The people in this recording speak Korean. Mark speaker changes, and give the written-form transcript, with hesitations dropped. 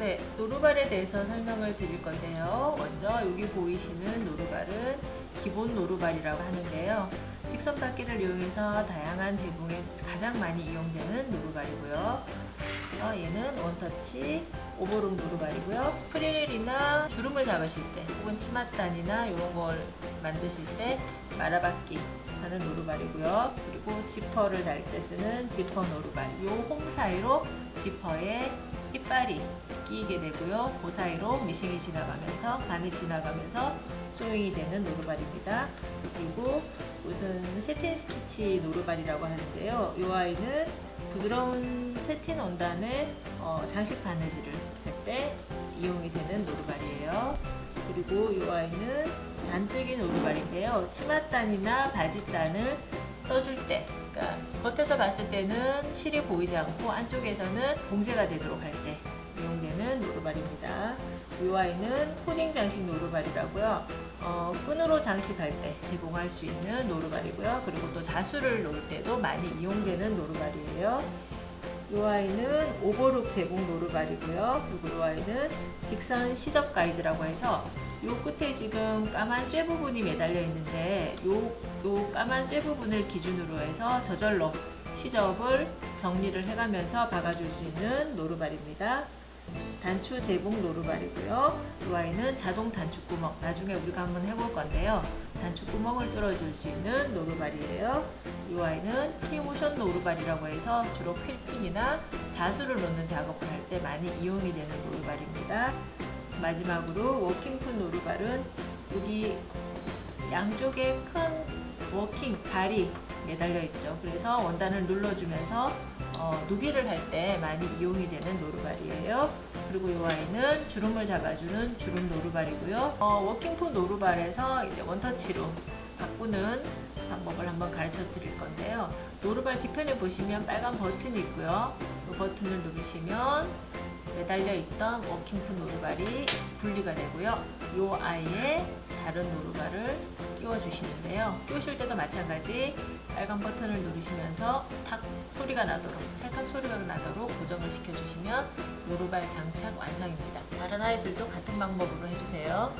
Speaker 1: 네, 노루발에 대해서 설명을 드릴 건데요. 먼저 여기 보이시는 노루발은 기본 노루발이라고 하는데요. 직선 바퀴를 이용해서 다양한 제붕에 가장 많이 이용되는 노루발이고요. 얘는 원터치 오버룩 노루발이고요. 프리렐이나 주름을 잡으실 때 혹은 치맛단이나 이런 걸 만드실 때 말아받기 하는 노루발이고요. 그리고 지퍼를 달 때 쓰는 지퍼 노루발. 요 홈 사이로 지퍼에 이빨이 끼게 되고요. 그 사이로 미싱이 지나가면서 바늘이 지나가면서 소용이 되는 노루발입니다. 그리고 무슨 세틴 스티치 노루발이라고 하는데요. 이 아이는 부드러운 세틴 원단을 장식 바느질을 할 때 이용이 되는 노루발이에요. 그리고 이 아이는 단뜨기 노루발인데요. 치맛단이나 바짓단을 떠줄 때, 그러니까 겉에서 봤을 때는 실이 보이지 않고 안쪽에서는 봉제가 되도록 할 때 이용되는 노루발입니다. 이 아이는 코딩 장식 노루발이라고요. 끈으로 장식할 때 제공할 수 있는 노루발이고요. 그리고 또 자수를 놓을 때도 많이 이용되는 노루발이에요. 이 아이는 오버룩 제공 노루발이고요. 그리고 이 아이는 직선 시접 가이드라고 해서 요 끝에 지금 까만 쇠 부분이 매달려 있는데 요 까만 쇠 부분을 기준으로 해서 저절로 시접을 정리를 해가면서 박아줄 수 있는 노루발입니다. 단추 제공 노루발이고요. 이 아이는 자동 단추구멍, 나중에 우리가 한번 해볼 건데요. 단추구멍을 뚫어줄 수 있는 노루발이에요. 이 아이는 프리모션 노루발이라고 해서 주로 퀼팅이나 자수를 놓는 작업을 할 때 많이 이용이 되는 노루발입니다. 마지막으로 워킹풋 노루발은 여기 양쪽에 큰 워킹 발이 매달려 있죠. 그래서 원단을 눌러주면서 누비를 할 때 많이 이용이 되는 노루발이에요. 그리고 이 아이는 주름을 잡아주는 주름 노루발이고요. 워킹풋 노루발에서 이제 원터치로 바꾸는 방법을 한번 가르쳐 드릴 건데요. 노루발 뒤편에 보시면 빨간 버튼이 있고요. 이 버튼을 누르시면 매달려 있던 워킹풋 노루발이 분리가 되고요. 이 아이에 다른 노루발을 끼워 주시는데요. 끼우실 때도 마찬가지 빨간 버튼을 누르시면서 탁 소리가 나도록, 찰칵 소리가 나도록 고정을 시켜주시면 노루발 장착 완성입니다. 다른 아이들도 같은 방법으로 해주세요.